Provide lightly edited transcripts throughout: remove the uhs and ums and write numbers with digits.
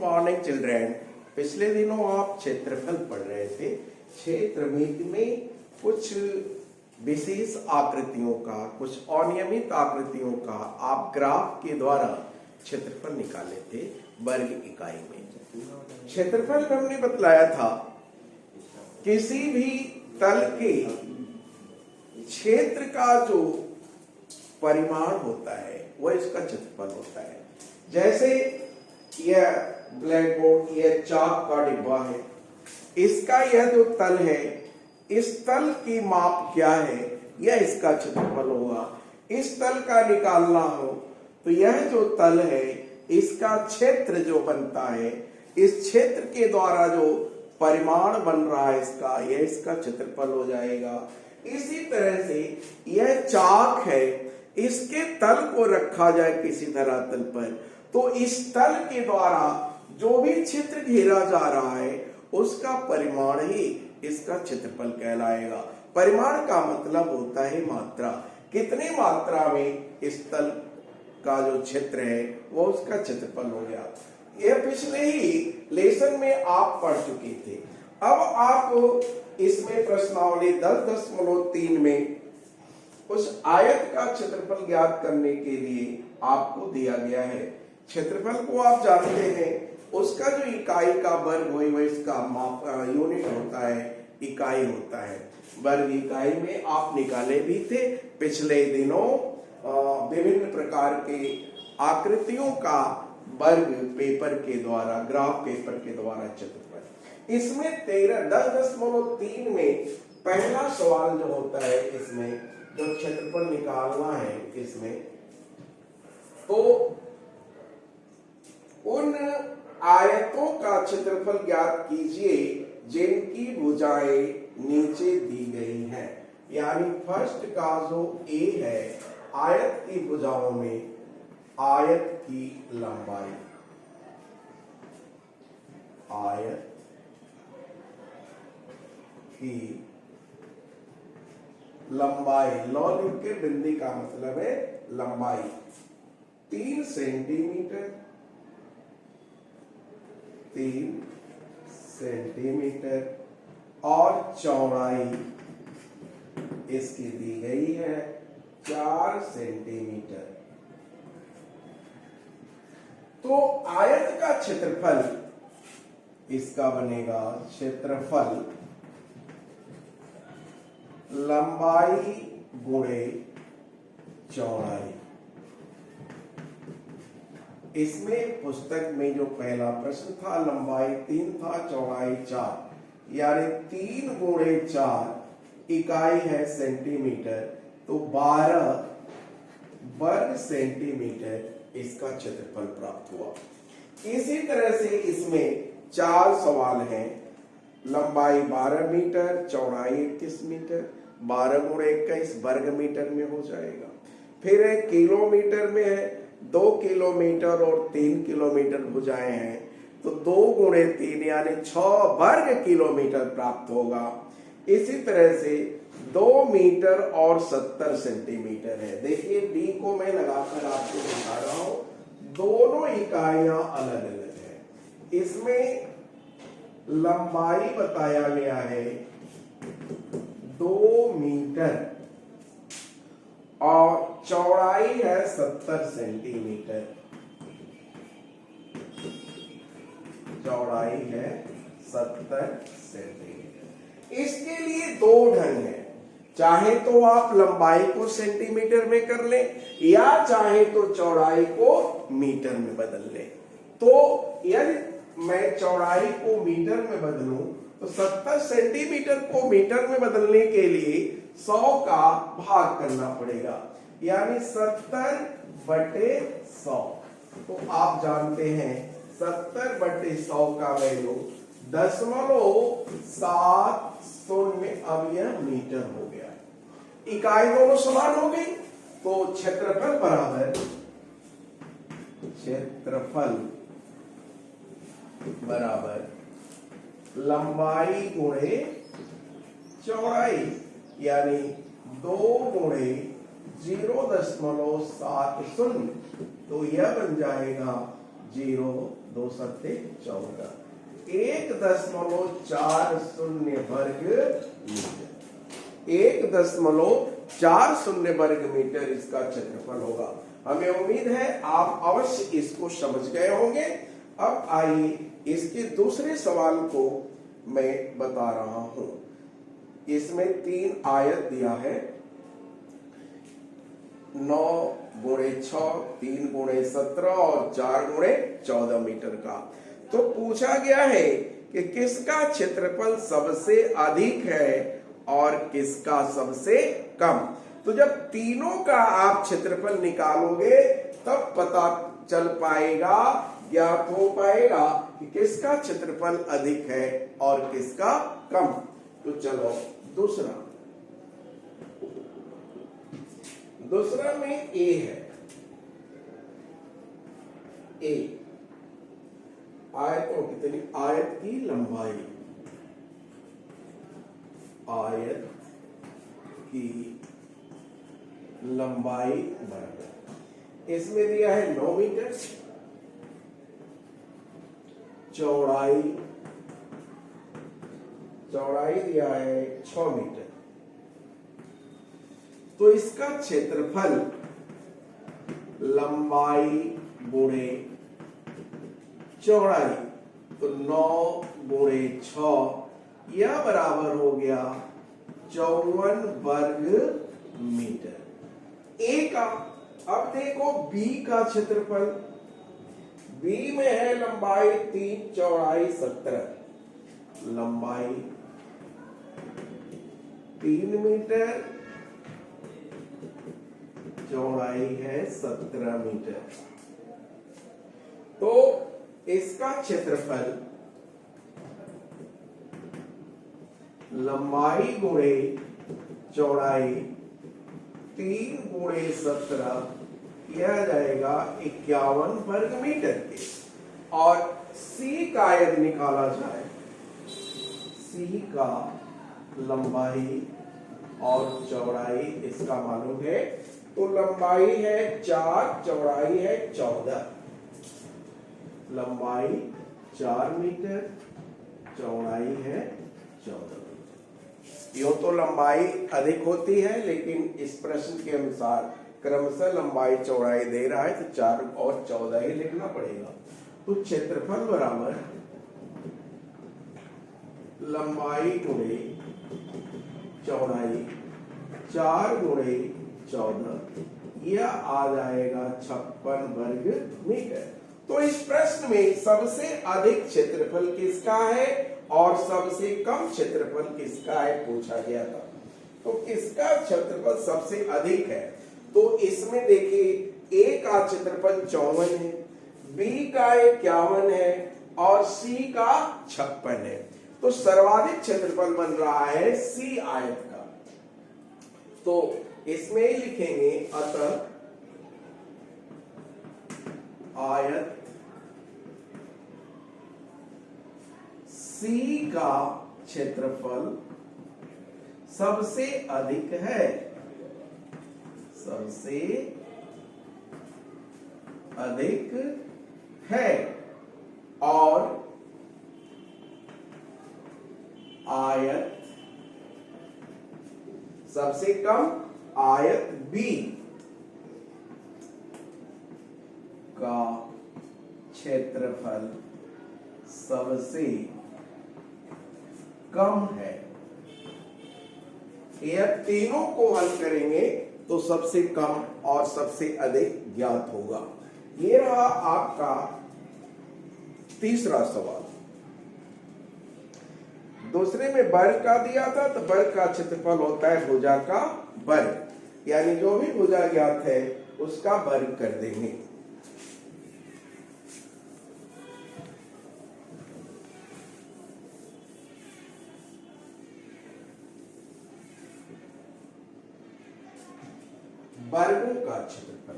Morning children. पिछले दिनों आप क्षेत्रफल पढ़ रहे थे। क्षेत्र में कुछ विशेष आकृतियों का, कुछ अनियमित आकृतियों का आप ग्राफ के द्वारा क्षेत्रफल निकाले थे वर्ग इकाई में। क्षेत्रफल में हमने बतलाया था किसी भी तल के क्षेत्र का जो परिमाण होता है वह इसका क्षेत्रफल होता है। जैसे यह ब्लैक बोर्ड, यह चाक का डिब्बा है, इसका यह जो तल है, इस तल की माप क्या है, यह इसका क्षेत्रफल होगा। इस तल का निकालना हो तो यह जो तल है इसका क्षेत्र जो बनता है, इस क्षेत्र के द्वारा जो परिमाण बन रहा है इसका, यह इसका क्षेत्रफल हो जाएगा। इसी तरह से यह चाक है, इसके तल को रखा जाए किसी धरातल पर तो इस तल के द्वारा जो भी क्षेत्र घेरा जा रहा है उसका परिमाण ही इसका क्षेत्रफल कहलाएगा। परिमाण का मतलब होता है मात्रा, कितनी मात्रा में इस तल का जो क्षेत्र है वो उसका क्षेत्रफल हो गया। यह पिछले ही लेसन में आप पढ़ चुके थे। अब आप इसमें प्रश्नावली 10.3 में उस आयत का क्षेत्रफल ज्ञात करने के लिए आपको दिया गया है। क्षेत्रफल को आप जानते हैं, उसका जो इकाई का वर्ग वही इसका माप यूनिट होता है, इकाई होता है। वर्ग इकाई में आप निकाले भी थे पिछले दिनों विभिन्न प्रकार के आकृतियों का वर्ग पेपर के द्वारा, ग्राफ पेपर के द्वारा क्षेत्रफल। इसमें 10.3 में पहला सवाल जो होता है, इसमें जो क्षेत्रफल निकालना है, इसमें तो उन आयतों का क्षेत्रफल ज्ञात कीजिए जिनकी भुजाएं नीचे दी गई हैं। यानी फर्स्ट का जो ए है, आयत की भुजाओं में आयत की लंबाई, आयत की लंबाई, लौ लिख के बिंदी का मतलब है लंबाई 3 सेंटीमीटर, 3 सेंटीमीटर और चौड़ाई इसकी दी गई है 4 सेंटीमीटर। तो आयत का क्षेत्रफल इसका बनेगा क्षेत्रफल लंबाई गुणे चौड़ाई। इसमें पुस्तक में जो पहला प्रश्न था लंबाई 3 था, चौड़ाई 4, यानी 3 गुणे 4 इकाई है सेंटीमीटर, तो 12 वर्ग सेंटीमीटर इसका क्षेत्रफल प्राप्त हुआ। इसी तरह से इसमें 4 सवाल हैं। लंबाई 12 मीटर, चौड़ाई 21 मीटर, 12 गुणे 21 वर्ग मीटर में हो जाएगा। फिर है किलोमीटर में है, 2 किलोमीटर और 3 किलोमीटर भुजाएं हैं, तो 2 गुणे 3 यानी 6 वर्ग किलोमीटर प्राप्त होगा। इसी तरह से 2 मीटर और 70 सेंटीमीटर है। देखिए डी को मैं लगाकर आपको दिखा रहा हूं, दोनों इकाइयां अलग अलग है। इसमें लंबाई बताया गया है 2 मीटर और चौड़ाई है 70 सेंटीमीटर, चौड़ाई है 70 सेंटीमीटर। इसके लिए 2 ढंग है, चाहे तो आप लंबाई को सेंटीमीटर में कर लें या चाहे तो चौड़ाई को मीटर में बदल लें। तो यदि मैं चौड़ाई को मीटर में बदलूं तो 70 सेंटीमीटर को मीटर में बदलने के लिए 100 का भाग करना पड़ेगा, यानी 70/100। तो आप जानते हैं 70/100 का वैल्यू 0.70। अब यह मीटर हो गया। इकाई दोनों समान हो गई, तो क्षेत्रफल बराबर लंबाई गुणे चौड़ाई, यानी 2 गुणे 0.70, तो यह बन जाएगा 0.70। 2 सत्ते 14, 1.40 वर्ग मीटर, 1.40 वर्ग मीटर इसका क्षेत्रफल होगा। हमें उम्मीद है आप अवश्य इसको समझ गए होंगे। अब आइए इसके दूसरे सवाल को मैं बता रहा हूं। इसमें 3 आयत दिया है, 9 गुणे 6, 3 गुणे 17 और 4 गुणे 14 मीटर का। तो पूछा गया है कि किसका क्षेत्रफल सबसे अधिक है और किसका सबसे कम। तो जब तीनों का आप क्षेत्रफल निकालोगे तब पता चल पाएगा, ज्ञात हो पाएगा कि किसका क्षेत्रफल अधिक है और किसका कम। तो चलो दूसरा में ए है। ए आयतों कितनी, आयत की लंबाई, आयत की लंबाई बराबर, इसमें दिया है 9 मीटर, चौड़ाई दिया है 6 मीटर। तो इसका क्षेत्रफल लंबाई गुणे चौड़ाई, तो 9 गुणे 6 यह बराबर हो गया 54 वर्ग मीटर। ए का, अब देखो बी का क्षेत्रफल, बी में है लंबाई 3, चौड़ाई 17, लंबाई 3 मीटर, चौड़ाई है 17 मीटर। तो इसका क्षेत्रफल लंबाई गुणे चौड़ाई 3 गुणे 17 यह जाएगा 51 वर्ग मीटर के। और सी का यदि निकाला जाए, सी का लंबाई और चौड़ाई इसका मालूम है, तो लंबाई है 4, चौड़ाई है 14, लंबाई 4 मीटर, चौड़ाई है 14 मीटर। यूं तो लंबाई अधिक होती है, लेकिन इस प्रश्न के अनुसार क्रमशः लंबाई चौड़ाई दे रहा है, तो 4 और 14 ही लिखना पड़ेगा। तो क्षेत्रफल बराबर लंबाई गुणे चौड़ाई 4 गुणे 14 यह आ जाएगा 56 वर्ग मीटर। तो इस प्रश्न में सबसे अधिक क्षेत्रफल किसका है और सबसे कम क्षेत्रफल किसका है पूछा गया था। तो किसका क्षेत्रफल सबसे अधिक है, तो इसमें देखिए ए का क्षेत्रफल 54 है, बी का 51 है और सी का 56 है। तो सर्वाधिक क्षेत्रफल बन रहा है सी आयत का। तो इसमें लिखेंगे अतः आयत सी का क्षेत्रफल सबसे अधिक है, सबसे अधिक है, और आयत सबसे कम आयत बी का क्षेत्रफल सबसे कम है। यह तीनों को हल करेंगे तो सबसे कम और सबसे अधिक ज्ञात होगा। ये रहा आपका तीसरा सवाल। दूसरे में वर्ग का दिया था, तो वर्ग का क्षेत्रफल होता है भुजा का वर्ग, यानी जो भी भुजा ज्ञात है उसका वर्ग कर देंगे। वर्गों का क्षेत्रफल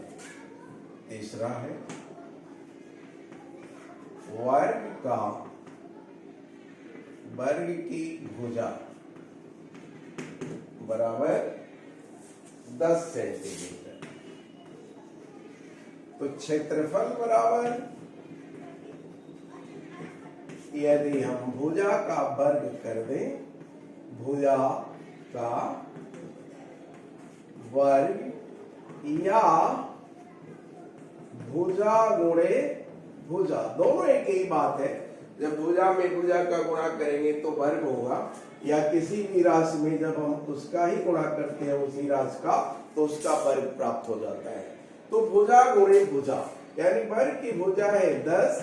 तीसरा है, वर्ग की भुजा बराबर 10 सेंटीमीटर। तो क्षेत्रफल बराबर यदि हम भुजा का वर्ग कर दें, भुजा का वर्ग या भुजा गुणे भुजा, दोनों एक ही बात है। जब भुजा में भुजा का गुणा करेंगे तो वर्ग होगा, या किसी भी राशि में जब हम उसका ही गुणा करते हैं उसी राशि का, तो उसका वर्ग प्राप्त हो जाता है। तो भुजा गुणे भुजा, यानी वर्ग की भुजा है 10,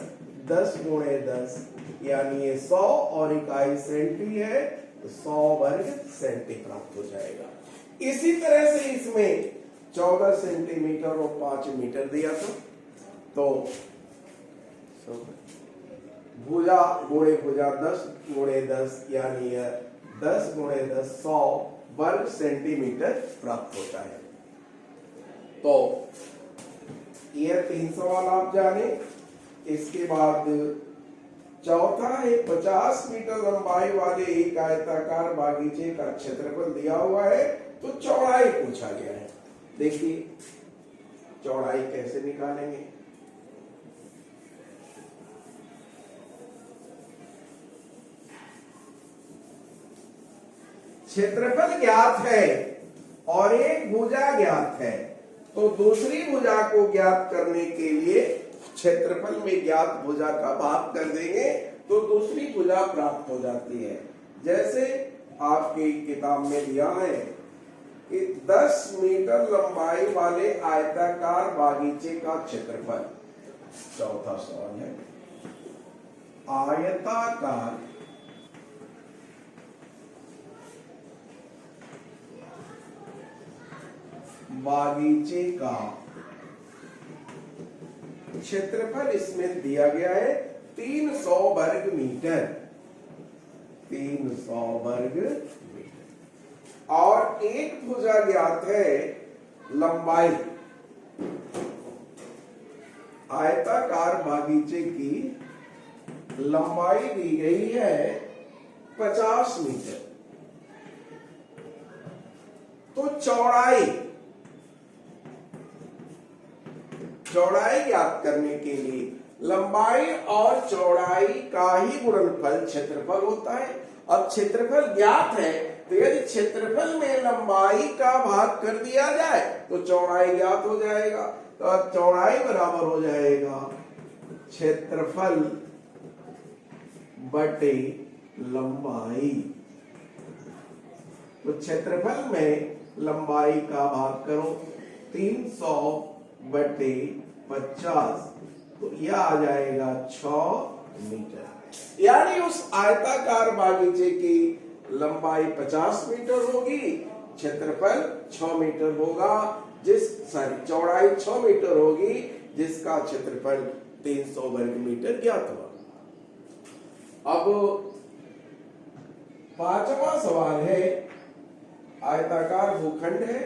10 गुणे 10, यानी ये 100 और इकाई सेंटी है, तो 100 वर्ग सेंटी प्राप्त हो जाएगा। इसी तरह से इसमें 14 सेंटीमीटर और 5 मीटर दिया था, तो भुजा गुणे भुजा 10 गुणे 10, यानी यह 10 गुणे 10 100 वर्ग सेंटीमीटर प्राप्त होता है। तो यह 3 सवाल आप जाने। इसके बाद चौथा है 50 मीटर लंबाई वाले एक आयताकार बागीचे का क्षेत्रफल दिया हुआ है, तो चौड़ाई पूछा गया है। देखिए चौड़ाई कैसे निकालेंगे। क्षेत्रफल ज्ञात है और एक भुजा ज्ञात है, तो दूसरी भुजा को ज्ञात करने के लिए क्षेत्रफल में ज्ञात भुजा का भाग कर देंगे तो दूसरी भुजा प्राप्त हो जाती है। जैसे आपकी किताब में दिया है कि 10 मीटर लंबाई वाले आयताकार बागीचे का क्षेत्रफल, चौथा सवाल है, आयताकार बागीचे का क्षेत्रफल इसमें दिया गया है 300 वर्ग मीटर, 300 वर्ग मीटर, और एक भुजा ज्ञात है लंबाई, आयताकार बागीचे की लंबाई दी गई है 50 मीटर। तो चौड़ाई ज्ञात करने के लिए लंबाई और चौड़ाई का ही गुणनफल क्षेत्रफल होता है। अब क्षेत्रफल ज्ञात है, तो यदि क्षेत्रफल में लंबाई का भाग कर दिया जाए तो चौड़ाई ज्ञात हो जाएगा। तो अब चौड़ाई बराबर हो जाएगा क्षेत्रफल बटे लंबाई। तो क्षेत्रफल में लंबाई का भाग करो 300 बटे 50, तो यह आ जाएगा 6 मीटर। यानी उस आयताकार बागीचे की लंबाई 50 मीटर होगी, क्षेत्रफल 6 मीटर होगा, चौड़ाई 6 मीटर होगी, जिसका क्षेत्रफल 300 वर्ग मीटर ज्ञात हुआ। अब 5वां सवाल है, आयताकार भूखंड है,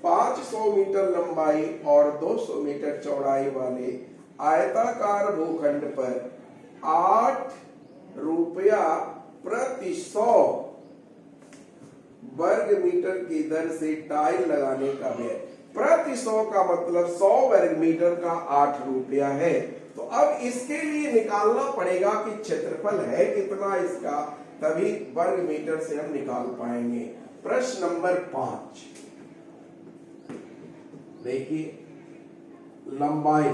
500 मीटर लंबाई और 200 मीटर चौड़ाई वाले आयताकार भूखंड पर 8 रुपया प्रति 100 वर्ग मीटर की दर से टाइल लगाने का व्यय। प्रति 100 का मतलब 100 वर्ग मीटर का 8 रुपया है। तो अब इसके लिए निकालना पड़ेगा कि क्षेत्रफल है कितना इसका, तभी वर्ग मीटर से हम निकाल पाएंगे। प्रश्न नंबर 5 देखिए, लंबाई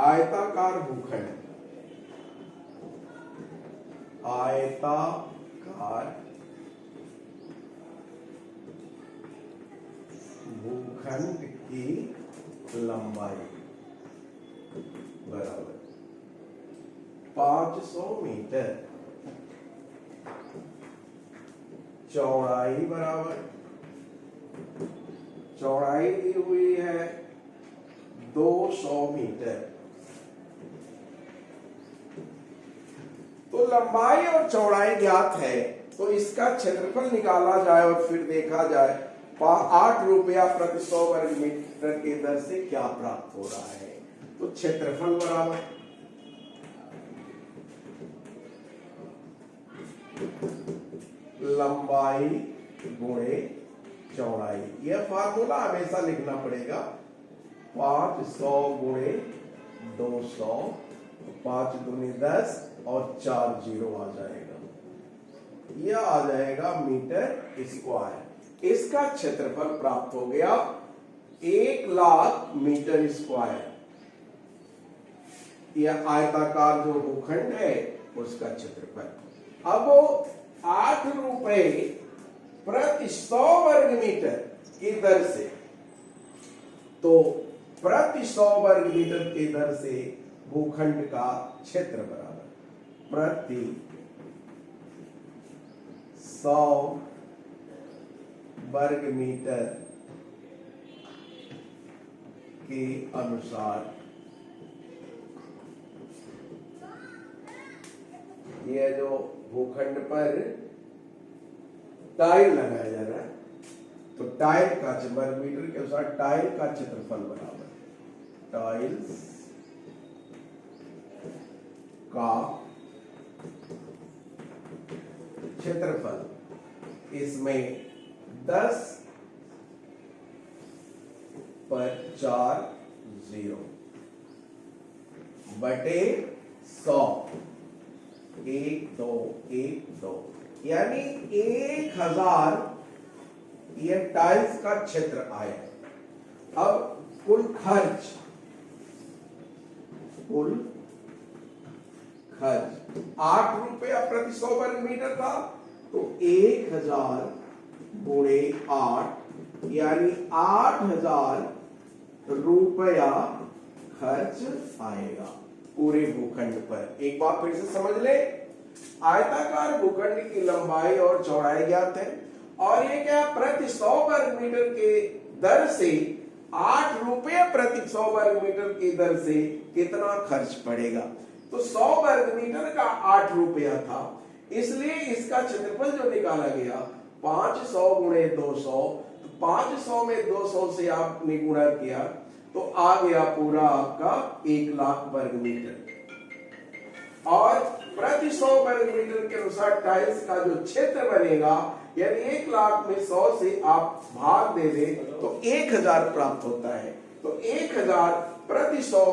आयताकार भूखंड, आयताकार भूखंड की लंबाई बराबर 500 मीटर, चौड़ाई बराबर, चौड़ाई दी हुई है 200 मीटर। तो लंबाई और चौड़ाई ज्ञात है, तो इसका क्षेत्रफल निकाला जाए और फिर देखा जाए 8 रुपया प्रति 100 वर्ग मीटर की दर से क्या प्राप्त हो रहा है। तो क्षेत्रफल बराबर लंबाई गुणे चौड़ाई, यह फार्मूला हमेशा लिखना पड़ेगा। 500 गुणे 200, 5 दूनी 10, और 4 जीरो आ जाएगा, यह आ जाएगा मीटर स्क्वायर। इसका क्षेत्रफल प्राप्त हो गया 1,00,000 मीटर स्क्वायर। यह आयताकार जो भूखंड है उसका क्षेत्रफल। अब 8 रुपए प्रति 100 वर्ग मीटर की दर से, तो प्रति 100 वर्ग मीटर की दर से भूखंड का क्षेत्र बराबर प्रति 100 वर्ग मीटर के अनुसार यह जो भूखंड पर टाइल लगाया जा रहा है, तो टाइल का वर्ग मीटर के अनुसार टाइल का क्षेत्रफल बराबर टाइल्स का क्षेत्रफल, इसमें 10 पर 4 जीरो बटे 100, 1 2 1 2, यानी 1000 यह टाइल्स का क्षेत्र आया। अब कुल खर्च 8 रुपया प्रति 100 वर्ग मीटर था, तो 1000 गुणे 8 यानी 8000 रुपया खर्च आएगा पूरे भूखंड पर। एक बात फिर से समझ ले, आयताकार भूखंड की लंबाई और चौड़ाई ज्ञात है, और ये क्या प्रति 100 वर्ग मीटर के दर से 8 रुपये प्रति 100 वर्ग मीटर की दर से कितना खर्च पड़ेगा। तो 100 वर्ग मीटर का 8 रुपया था, इसलिए इसका क्षेत्रफल जो निकाला गया 500 गुणे 200, 500 में 200 से आपने गुणा किया तो आ गया पूरा आपका 1,00,000 वर्ग मीटर। और प्रति 100 वर्ग मीटर के अनुसार टाइल्स का जो क्षेत्र बनेगा, यदि 1,00,000 में 100 से आप भाग दे दे तो 1000 प्राप्त होता है। तो 1000 प्रति 100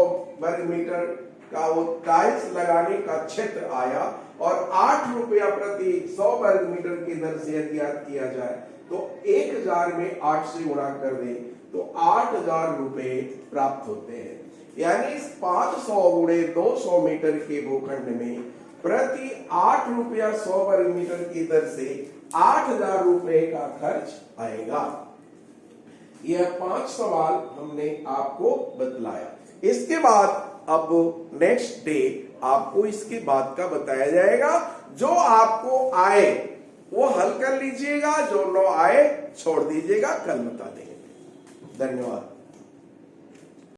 वर्ग मीटर का वो टाइल्स लगाने का क्षेत्र आया, और 8 रुपया प्रति 100 वर्ग मीटर की दर से यदि याद किया जाए तो 1000 में 8 से गुणा कर दे तो 8000 रुपए प्राप्त होते हैं। यानी 500 गुणे 200 मीटर के भूखंड में प्रति 8 रुपया 100 वर्ग मीटर की दर से 8000 रुपए का खर्च आएगा। यह 5 सवाल हमने आपको बतलाया। इसके बाद अब नेक्स्ट डे आपको इसके बाद का बताया जाएगा। जो आपको आए वो हल कर लीजिएगा, जो न आए छोड़ दीजिएगा, कल बता देंगे। धन्यवाद।